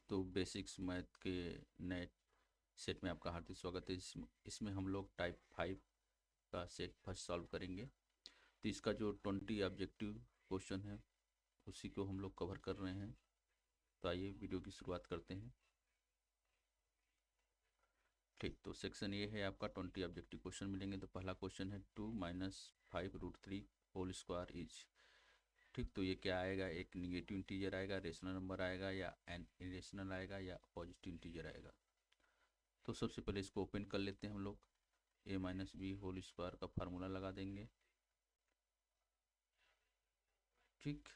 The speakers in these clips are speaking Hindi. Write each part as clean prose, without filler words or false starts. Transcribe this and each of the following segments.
तो बेसिक्स मैथ के नए सेट में आपका हार्दिक स्वागत है। इसमें हम लोग टाइप 5 का सेट फर्स्ट सॉल्व करेंगे। तो इसका जो 20 ऑब्जेक्टिव क्वेश्चन है उसी को हम लोग कवर कर रहे हैं। तो आइए वीडियो की शुरुआत करते हैं। ठीक, तो सेक्शन ये है आपका 20 ऑब्जेक्टिव क्वेश्चन मिलेंगे। तो पहला क्वेश्चन है 2 - 5√3 होल स्क्वायर इज। ठीक, तो ये क्या आएगा? एक निगेटिव इंटीजर आएगा, रेशनल नंबर आएगा, या एन इरेशनल आएगा, या पॉजिटिव इंटीजर आएगा। तो सबसे पहले इसको ओपन कर लेते हैं हम लोग। a - b होल स्क्वायर का फार्मूला लगा देंगे। ठीक,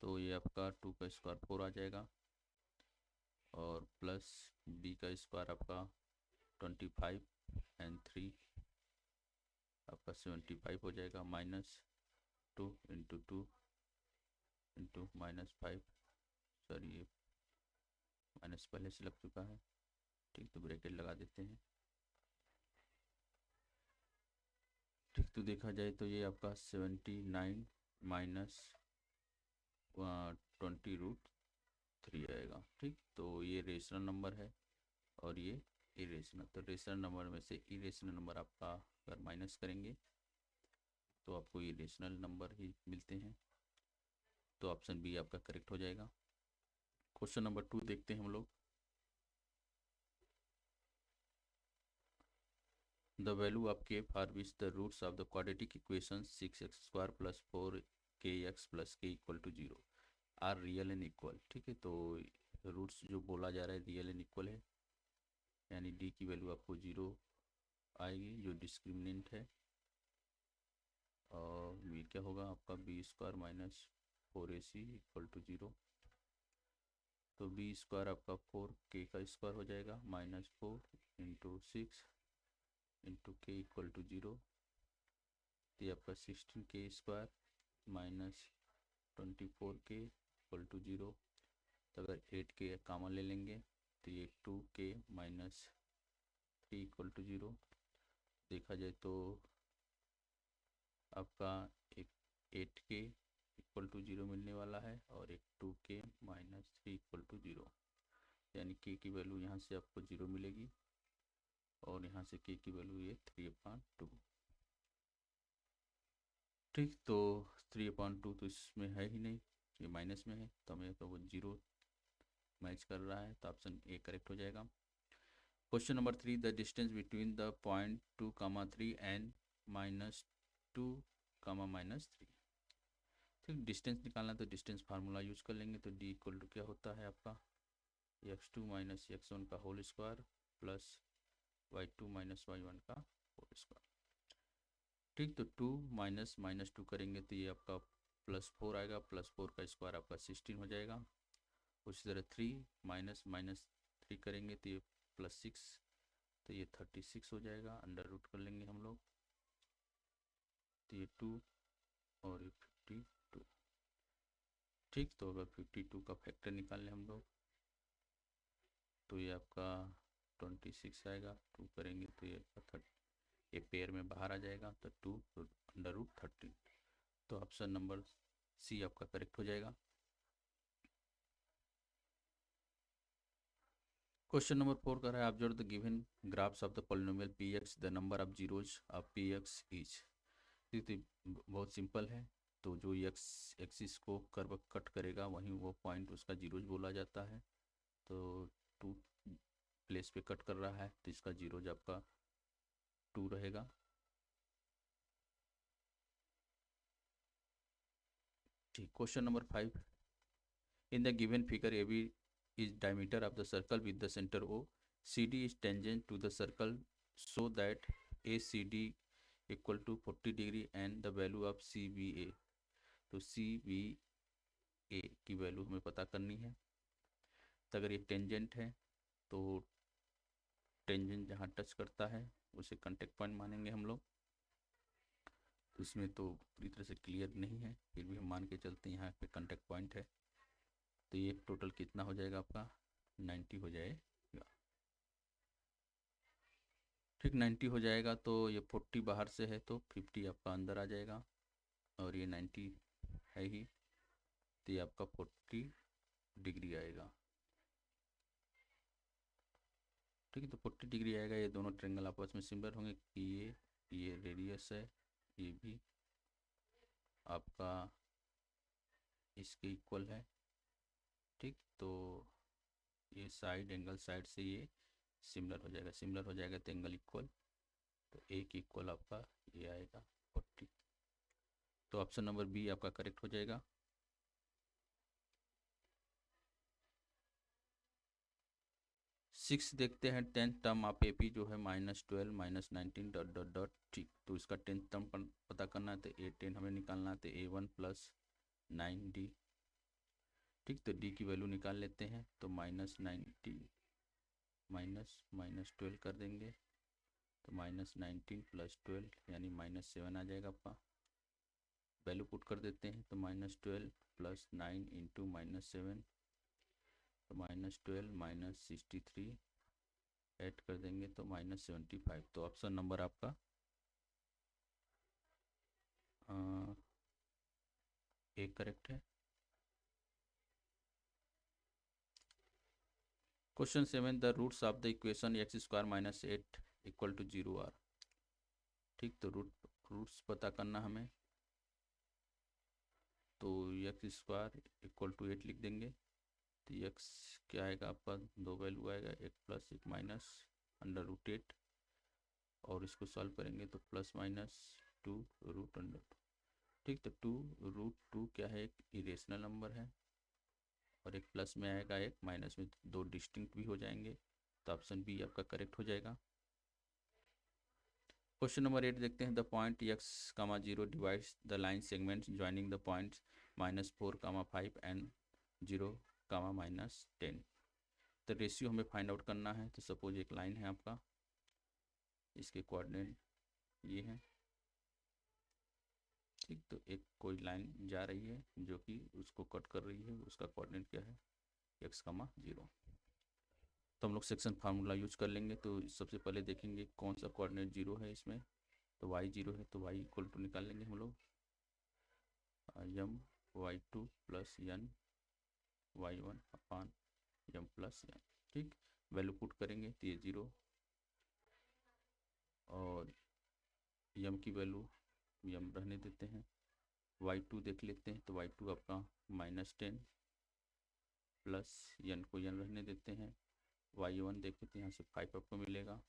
तो ये आपका 2 का स्क्वायर 4 आ जाएगा, और प्लस b का स्क्वायर आपका 25 एंड 3 आपका 75 हो जाएगा, -2 इंटू 2 इंटू -5। सॉरी, ये माइनस पहले से लग चुका है। ठीक, तो ब्रैकेट लगा देते हैं। ठीक, तो देखा जाए तो ये आपका 79 माइनस 20√3 आएगा। ठीक, तो ये रेशनल नंबर है और ये इरेशनल। तो रेशनल नंबर में से इरेशनल नंबर आपका अगर माइनस करेंगे तो आपको इरेशनल नंबर ही मिलते हैं। तो ऑप्शन बी आपका करेक्ट हो जाएगा। क्वेश्चन नंबर 2 देखते हैं हम लोग। The value of k for which the roots of the quadratic equation 6x² + 4kx + k = 0 are real and equal. ठीक है, तो रूट्स जो बोला जा रहा है रियल एंड इक्वल है, यानी डी की वैल्यू आपको 0 आएगी जो डिस्क्रिमिनेंट है। और ये क्या होगा आपका b² - 4ac = 0। तो b² आपका 4k का स्क्वायर हो जाएगा, -4 इंटू 6 इंटू k = 0। तो ये आपका 16k² -24k = 0। तो अगर 8k कॉमन ले लेंगे तो ये 2k - 3 = 0। देखा जाए तो आपका एक 8k = 0 मिलने वाला है, और एक 2k - 3 = 0, यानी k की वैल्यू यहाँ से आपको 0 मिलेगी, और यहाँ से k की वैल्यू ये 3/2। ठीक, तो 3/2 तो इसमें है ही नहीं, ये माइनस में है, तो हमें तो वो 0 मैच कर रहा है, तो ऑप्शन ए करेक्ट हो जाएगा। Question number 3, the distance between the point 2, 3 and -2, -3। ठीक, डिस्टेंस निकालना तो डिस्टेंस फार्मूला यूज कर लेंगे। तो d = क्या होता है आपका x2 - x1 का whole square plus y2 - y1 का होल स्क्वायर। ठीक, तो 2 - -2 करेंगे तो ये आपका +4 आएगा, +4 का स्क्वायर आपका 16 हो जाएगा। उसी तरह 3 -3 करेंगे तो ये +6, तो ये 36 हो जाएगा। अंडर रूट कर लेंगे हम लोग, तो ये 2 और ये 52। ठीक, तो अगर 52 का फैक्टर निकाल लें हम लोग तो ये आपका 26 आएगा। 2 करेंगे तो ये ये पेयर में बाहर आ जाएगा, तो 2√13। तो ऑप्शन नंबर सी आपका करेक्ट हो जाएगा। क्वेश्चन नंबर 4 कर रहा है observe the given graphs of the polynomial px the number of zeros of px is. तो बहुत सिंपल है। तो जो एक्स एक्सिस को कर्व कट करेगा वहीं वो पॉइंट उसका जीरोज बोला जाता है। तो 2 प्लेस पे कट कर रहा है तो इसका जीरोज आपका 2 रहेगा। ठीक, question number 5, in the given figure AB is diameter of the circle with the center O. CD is tangent to the circle so that ACD equal to 40 degree and the value of CBA। तो CBA की वैल्यू हमें पता करनी है। तो अगर ये टेंजेंट है तो टेंजेंट जहाँ टच करता है उसे कांटेक्ट पॉइंट मानेंगे हम लोग। तो इसमें तो पूरी तरह से क्लियर नहीं है, फिर भी हम मान के चलते हैं यहाँ पे कांटेक्ट पॉइंट है। तो ये टोटल कितना हो जाएगा आपका 90 हो जाएगा। ठीक, 90 हो जाएगा तो ये 40 बाहर से है तो 50 आपका अंदर आ जाएगा, और ये 90 है ही, तो ये आपका 40 डिग्री आएगा। ठीक है, तो 40 डिग्री आएगा। ये दोनों ट्रायंगल आपस में सिमिलर होंगे कि ये रेडियस है, ये भी आपका इसके इक्वल है। ठीक, तो ये साइड एंगल साइड से ये सिमिलर हो जाएगा, सिमिलर हो जाएगा तो एंगल इक्वल, तो एक इक्वल आपका ये आएगा 40। तो ऑप्शन नंबर बी आपका करेक्ट हो जाएगा। सिक्स देखते हैं, 10th टर्म ऑफ एपी जो है -12 -19 डॉट डॉट डॉट। ठीक, तो इसका 10th टर्म पता करना है तो A10 हमें निकालना है, तो A1 + 9D। ठीक, तो D की वैल्यू निकाल लेते हैं, तो -90 -12 कर देंगे, तो -19 + 12 यानी -7 आ जाएगा आपका। वैल्यू पुट कर देते हैं, तो -12 + 9 × -7, तो -12 - 63 ऐड कर देंगे तो -75। तो ऑप्शन नंबर आपका एक करेक्ट है। Question 7, the roots of the equation x² - 8 = 0 are. ठीक, तो रूट्स पता करना हमें, तो x² = 8 लिख देंगे। तो x क्या आएगा आपका, दो वैल्यू आएगा, एक प्लस एक माइनस √8, और इसको सॉल्व करेंगे तो +-2 √2। ठीक, तो 2 √2 क्या है, एक इरेशनल नंबर है, और एक प्लस में आएगा एक माइनस में, दो डिस्टिंक्ट भी हो जाएंगे, तो ऑप्शन बी आपका करेक्ट हो जाएगा। क्वेश्चन नंबर 8 देखते हैं, the point x, 0 divides the line segment joining the points -4, 5 and 0, -10। तो रेशियो हमें फाइंड आउट करना है। तो सपोज एक लाइन है आपका, इसके कोऑर्डिनेट ये हैं। ठीक, तो एक कोई लाइन जा रही है जो कि उसको कट कर रही है, उसका कोऑर्डिनेट क्या है, x, 0। तो हम लोग सेक्शन फार्मूला यूज कर लेंगे। तो सबसे पहले देखेंगे कौन सा कोऑर्डिनेट 0 है इसमें, तो y 0 है, तो y = निकाल लेंगे हम लोग m(y2 + n y1 अपान m + n)। ठीक, वैल्यू पुट करेंगे तो ये 0, और m की वैल्यू m रहने देते हैं। y2 देख लेते हैं, तो y2 आपका -10 प्लस n को n रहने देते हैं। y1 देखें तो यहाँ से 5 आपको मिलेगा।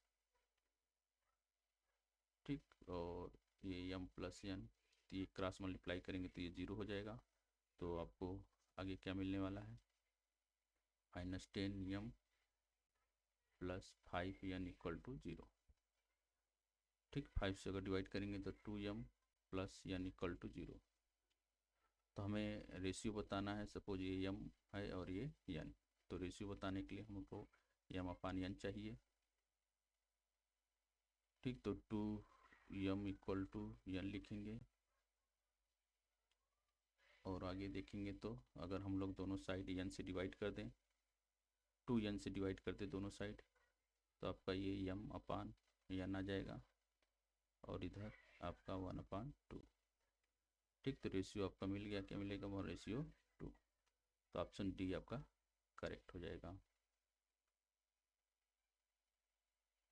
ठीक, और ये m + n, तो ये क्रॉस मल्टीप्लाई करेंगे तो ये 0 हो जाएगा। तो आपको आगे क्या मिलने वाला है, -10m + 5n = 0। ठीक, 5 से अगर डिवाइड करेंगे तो 2m + n = 0। तो हमें रेशियो बताना है। सपोज ये m है और ये n, तो रेशियो बताने के लिए हमको m/n चाहिए। ठीक, तो 2m = n लिखेंगे, और आगे देखेंगे तो अगर हम लोग दोनों साइड n से डिवाइड कर दें, 2n से डिवाइड कर दें दोनों साइड, तो आपका ये m/n आ जाएगा, और इधर आपका 1/2। ठीक, तो रेशियो आपका मिल गया, क्या मिलेगा, वो रेशियो 2। तो ऑप्शन डी आपका करेक्ट हो जाएगा।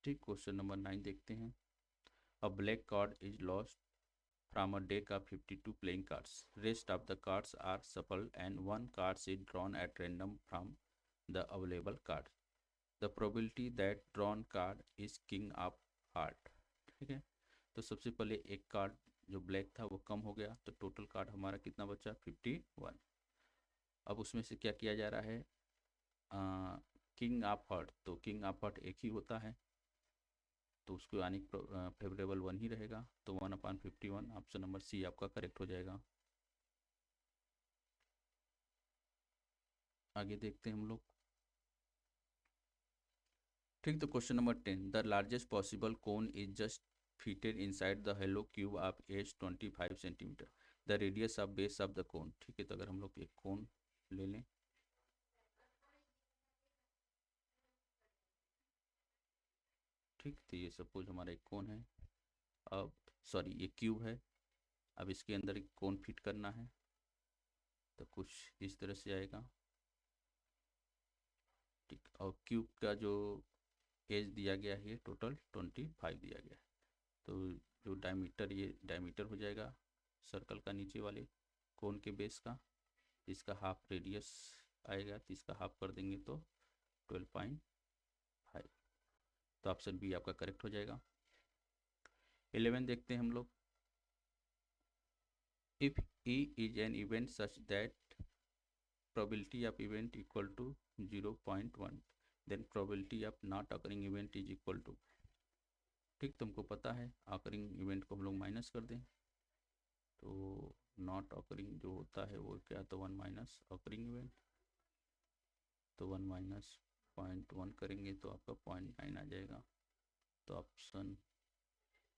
ठीक, क्वेश्चन नंबर 9 देखते हैं, अ black card is lost from a deck of 52 playing cards. Rest of the cards are shuffled and one card is drawn at random from the available cards. The probability that drawn card is king of heart. ठीक है, तो सबसे पहले एक कार्ड जो ब्लैक था वो कम हो गया, तो टोटल कार्ड हमारा कितना बचा, 51। अब उसमें से क्या किया जा रहा है, किंग ऑफ हार्ट, तो किंग ऑफ हार्ट एक ही होता है, तो उसको यानी फेवरेबल 1 ही रहेगा, तो 1/51, ऑप्शन नंबर सी आपका करेक्ट हो जाएगा। आगे देखते हैं हम लोग। ठीक, तो question number 10, the largest possible cone is just fitted inside the hollow cube of edge 25 centimetre, the radius of base of the cone. ठीक है, तो अगर हम लोग एक कोन ले लें, ठीक, तो ये सपोज हमारा एक कोन है, अब सॉरी ये क्यूब है, अब इसके अंदर एक कोन फिट करना है, तो कुछ इस तरह से आएगा। ठीक, और क्यूब का जो एज दिया गया है टोटल 25 दिया गया है। तो जो डायमीटर, ये डायमीटर हो जाएगा सर्कल का नीचे वाले कोन के बेस का, इसका हाफ रेडियस आएगा, तो इसका हाफ कर देंगे तो 12.5। तो ऑप्शन बी आपका करेक्ट हो जाएगा। 11 देखते हैं हम लोग। If E is an event such that probability of event equal to 0.1, then probability of not occurring event is equal to, ठीक, तुमको पता है ऑकरिंग इवेंट को हम लोग माइनस कर दें, तो नॉट ऑकरिंग जो होता है वो क्या, तो 1 माइनस ऑकरिंग इवेंट, तो 1 माइनस 0.1 करेंगे तो आपका 0.9 आ जाएगा। तो ऑप्शन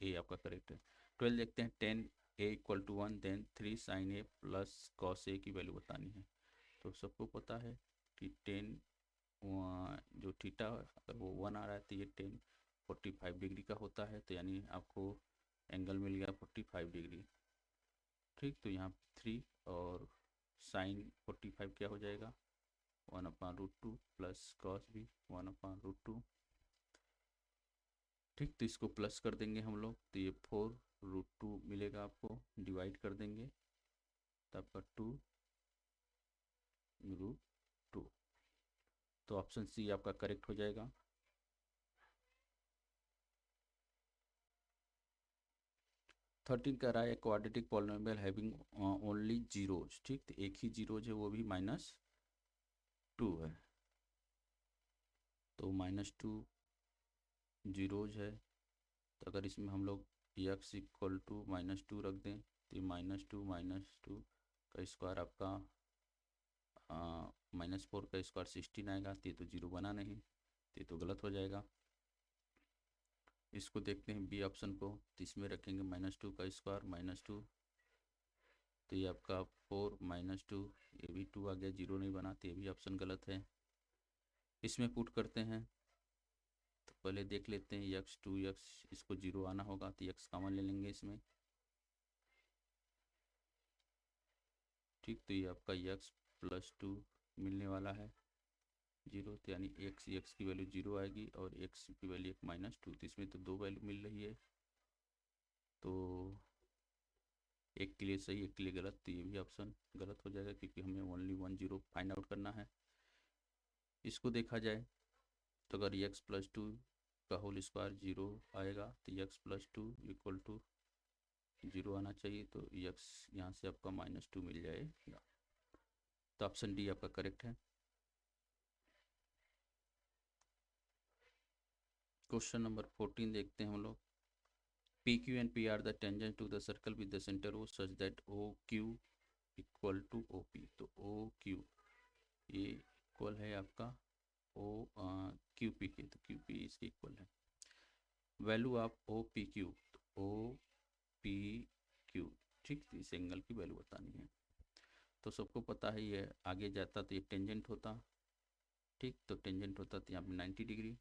ए आपका करेक्ट है। 12 देखते हैं। 10 A equal to 1 then 3 sine A plus cos A की वैल्यू बतानी है। तो सबको पता है कि 10 जो थीटा अगर वो 1 आ रहा है तो ये 10 45 डिग्री का होता है, तो यानी आपको एंगल मिल गया 45 डिग्री। ठीक, तो यहाँ 3 और साइन 45 क्या हो जाएगा, 1/√2 प्लस कॉस भी 1/√2। ठीक, तो इसको प्लस कर देंगे हम लोग, तो ये 4√2 मिलेगा आपको, डिवाइड कर देंगे तो आपका 2√2। तो ऑप्शन सी आपका करेक्ट हो जाएगा। 13 कह रहा है quadratic polynomial having only zeros. ठीक, तो एक ही जीरोज है, वो भी -2 है, तो -2 जीरोज है। तो अगर इसमें हम लोग x इक्वल टू -2 रख दें तो -2 का स्क्वायर आपका -4 का स्क्वायर 16 आएगा, तो ये तो जीरो बना नहीं, तो ये तो गलत हो जाएगा। इसको देखते हैं बी ऑप्शन को, तो इसमें रखेंगे -2 का स्क्वायर -2, तो ये आपका 4 -2, ये भी 2 आ गया, जीरो नहीं बना, तो ये भी ऑप्शन गलत है। इसमें पुट करते हैं, तो पहले देख लेते हैं x 2x, इसको जीरो आना होगा तो x कॉमन ले लेंगे इसमें। ठीक, तो ये आपका x +2 मिलने वाला है जीरो, तो यानी x की वैल्यू जीरो आएगी और x की वैल्यू -2, तो इसमें तो दो वैल्यू मिल रही है, तो एक के लिए सही एक के लिए गलत, तो ये भी ऑप्शन गलत हो जाएगा क्योंकि हमें ओनली 1 0 फाइंड आउट करना है। इसको देखा जाए तो अगर x +2 का होल स्क्वायर जीरो आएगा तो x +2 इक्वल टू जीरो आना चाहिए, तो x यहाँ से आपका -2 मिल जाएगा, तो ऑप्शन डी आपका करेक्ट है। क्वेश्चन नंबर 14 देखते हैं हम लोग। PQ and P are the tangent to the circle with the center O such that OQ equal to OP। तो OQ ये इक्वल है आपका QP के, तो QP इसके इक्वल है। वैल्यू ऑफ OPQ, तो OPQ, ठीक, इस एंगल की वैल्यू बतानी है। तो सबको पता है ये आगे जाता तो ये टेंजेंट होता, ठीक, तो टेंजेंट होता तो यहाँ पे 90 डिग्री,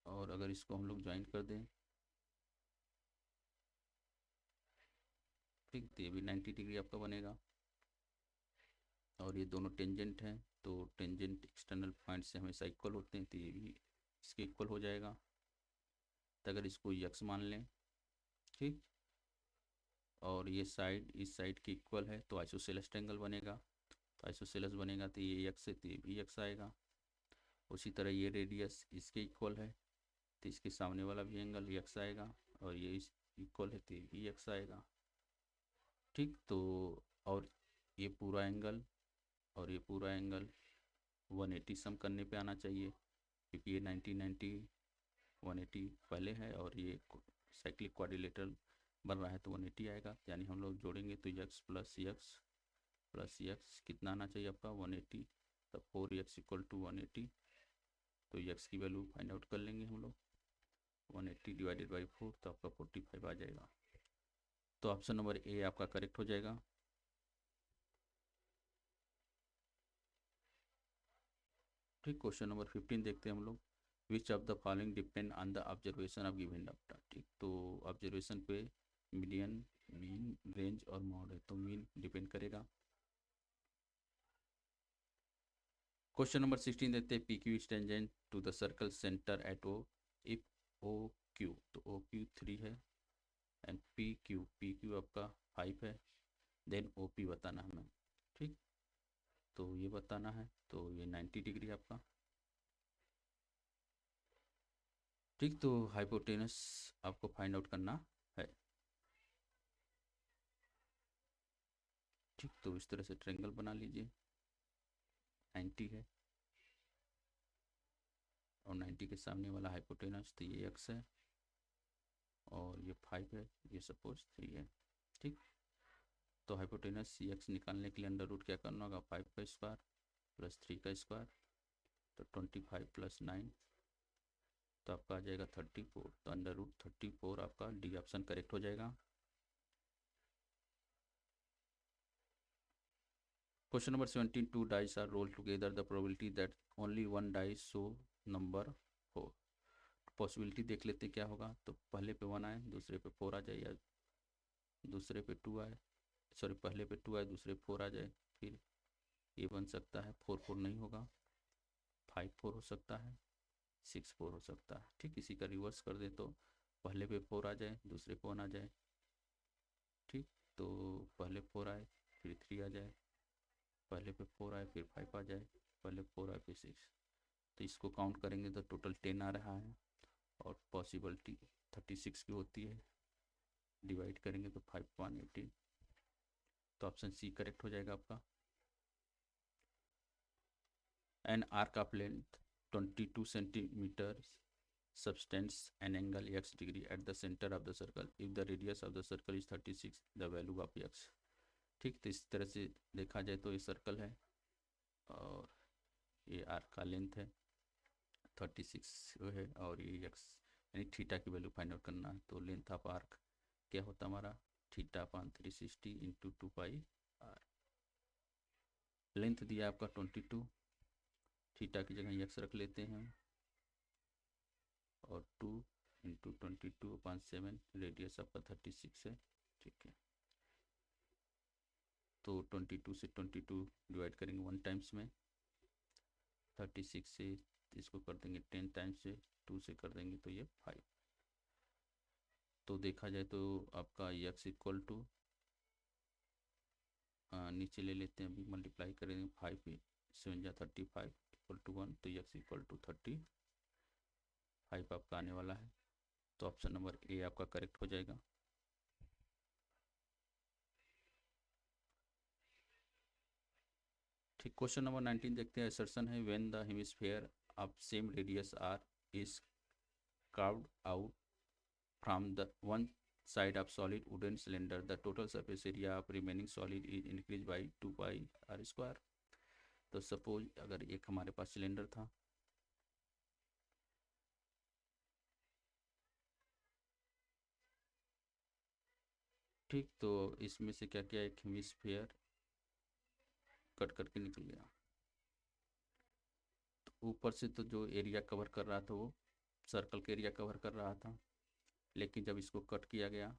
और अगर इसको हम लोग ज्वाइन कर दें, ठीक, तो ये भी 90 डिग्री आपका बनेगा, और ये दोनों टेंजेंट हैं, तो टेंजेंट एक्सटर्नल पॉइंट से हमेशा इक्वल होते हैं, तो ये भी इसके इक्वल हो जाएगा। तो अगर इसको यक्स मान लें, ठीक, और ये साइड इस साइड की इक्वल है तो आइसोसेलेस ट्रायंगल बनेगा, तो आइसोसेलेस बनेगा तो ये यक्स है तो ये भी यक्स आएगा। उसी तरह ये रेडियस इसके इक्वल है तो इसके सामने वाला भी एंगल यक्स आएगा, और ये इस इक्वल है तो ये भी यक्स आएगा। ठीक, तो और ये पूरा एंगल और ये पूरा एंगल 180 सम करने पे आना चाहिए, क्योंकि ये 90 180 पहले है और ये साइक्लिक क्वाड्रिलेटरल बन रहा है तो 180 आएगा, यानी हम लोग जोड़ेंगे तो x प्लस यक्स कितना आना चाहिए आपका 180, तब 4x इक्वल टू 180, तो x की वैल्यू फाइंड आउट कर लेंगे हम लोग, 180 डिवाइडेड बाई 4 तो आपका 45 आ जाएगा। तो ऑप्शन नंबर ए आपका करेक्ट हो जाएगा। ठीक, क्वेश्चन नंबर 15 देखते हैं हम लोग। Which of the following depend on the observation of given data. ठीक, तो ऑब्जर्वेशन पे मीडियन, मीन, रेंज और मॉड है, तो मीन डिपेंड करेगा। क्वेश्चन नंबर 16 देते हैं, P Q is tangent to the circle centre at O if O Q, तो ओ क्यू 3 है एंड पी क्यू आपका 5 है, देन ओ पी बताना है हमें। ठीक, तो ये बताना है, तो ये 90 डिग्री आपका। ठीक, तो हाइपोटेनस आपको फाइंड आउट करना है। ठीक, तो इस तरह से ट्रायंगल बना लीजिए, 90 है और 90 के सामने वाला हाइपोटेनस, तो ये x है और ये 5 है, ये सपोज 3 है। ठीक, तो हाइपोटेनस सी एक्स निकालने के लिए अंडर रूट क्या करना होगा, 5 का स्क्वायर प्लस 3 का स्क्वायर, तो 25 प्लस 9, तो आपका आ जाएगा 34, तो अंडर रूट 34 आपका डी ऑप्शन करेक्ट हो जाएगा। Question number 17, two dice are roll together, the probability that only one dice show number 4। Possibility देख लेते क्या होगा, तो पहले पे 1 आए, दूसरे पे 4 आ जाए, या दूसरे पे 2 आए, सॉरी पहले पे 2 आए, दूसरे 4 आ जाए, फिर ये बन सकता है 4 4 नहीं होगा, 5 4 हो सकता है, 6 4 हो सकता है। ठीक, इसी का रिवर्स कर दे तो पहले पे 4 आ जाए, दूसरे पे 1 आ जाए। ठीक, तो पहले 4 आए फिर 3 आ जाए, पहले पे 4 आए फिर 5 आ जाए, पहले 4 आए फिर 6, तो इसको काउंट करेंगे तो टोटल 10 आ रहा है और पॉसिबिलिटी 36 की होती है, डिवाइड करेंगे तो 5/18, तो ऑप्शन सी करेक्ट हो जाएगा आपका। An arc of length 22 centimetre subtends an angle x degree at the center of the circle if the radius of the circle is 36, the value of x। ठीक, तो इस तरह से देखा जाए तो ये सर्कल है और ये आर्क का लेंथ है 36 है और ये x यानी थीटा की वैल्यू फाइंड आउट करना है, तो लेंथ ऑफ आर्क क्या होता है हमारा, theta upon 360 into 2 pi r. Length दिया आपका 22, थीटा की जगह x रख लेते हैं और 2 इंटू 22/7, रेडियस आपका 36 है। ठीक है, तो 22 से 22 डिवाइड करेंगे 1 टाइम्स में, 36 से इसको कर देंगे 10 टाइम्स से, 2 से कर देंगे तो ये 5। तो देखा जाए तो आपका x इक्वल टू नीचे ले लेते हैं, अभी मल्टीप्लाई करेंगे 5 7 जा 35 इक्वल टू 1, तो x इक्वल टू 35 आपका आने वाला है, तो ऑप्शन नंबर ए आपका करेक्ट हो जाएगा। ठीक, क्वेश्चन नंबर 19 देखते हैं, असर्शन है when the hemisphere of same radius R is carved out from the one side of solid wooden cylinder, the total surface area of remaining solid is increased by 2 pi r square। तो सपोज अगर एक हमारे पास सिलेंडर था, ठीक, तो इसमें से क्या किया, एक हेमिस्फीयर कट करके निकल गया, तो ऊपर से तो जो एरिया कवर कर रहा था वो सर्कल का एरिया कवर कर रहा था, लेकिन जब इसको कट किया गया,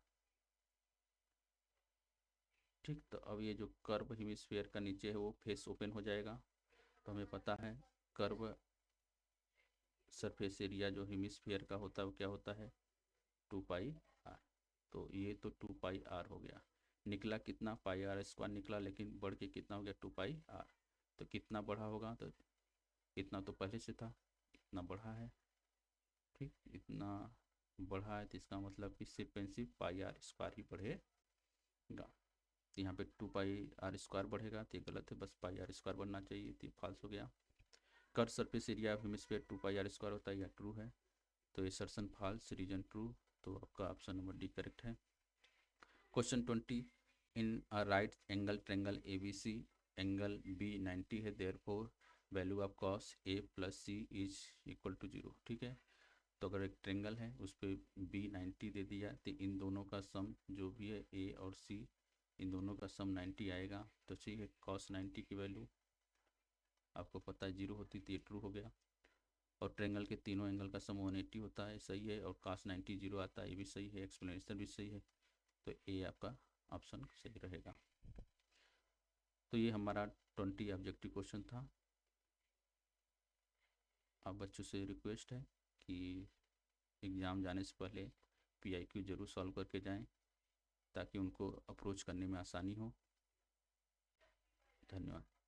ठीक, तो अब ये जो कर्व हेमिस्फीयर का नीचे है वो फेस ओपन हो जाएगा, तो हमें पता है कर्व सरफेस एरिया जो हेमिस्फीयर का होता है वो क्या होता है, 2 पाई आर। तो ये तो 2 पाई आर हो गया, निकला कितना, पाई आर स्क्वायर निकला, लेकिन बढ़ के कितना हो गया, 2 पाई आर। तो कितना बढ़ा होगा, तो इतना तो पहले से था, इतना बढ़ा है। ठीक, इतना बढ़ा है तो इसका मतलब कि सिर्फ एंड सिर्फ पाई आर स्क्वायर ही बढ़ेगा, तो यहाँ पे 2 पाई आर स्क्वायर बढ़ेगा, तो ये गलत है, बस पाई आर स्क्वायर बढ़ना चाहिए, तो ये फॉल्स हो गया। Curve surface area of hemisphere 2 pi r square होता है, या ट्रू है, तो ये सर्सन फॉल्स, रीजन ट्रू, तो आपका ऑप्शन नंबर डी करेक्ट है। Question 20, in a right angle triangle A B C, angle B 90 है, therefore value of cos A plus C is equal to 0। ठीक है, तो अगर एक ट्रेंगल है उस पर बी 90 दे दिया, तो इन दोनों का सम जो भी है ए और सी, इन दोनों का सम 90 आएगा, तो ठीक है, कॉस 90 की वैल्यू आपको पता है 0 होती, तो ये ट्रू हो गया। और ट्रेंगल के तीनों एंगल का सम 180 होता है, सही है, और cos 90 0 आता है, ये भी सही है, एक्सप्लेनेशन भी सही है, तो ए आपका ऑप्शन सही रहेगा। तो ये हमारा 20 ऑब्जेक्टिव क्वेश्चन था। आप बच्चों से रिक्वेस्ट है कि एग्ज़ाम जाने से पहले PIQ ज़रूर सॉल्व करके जाएं ताकि उनको अप्रोच करने में आसानी हो। धन्यवाद।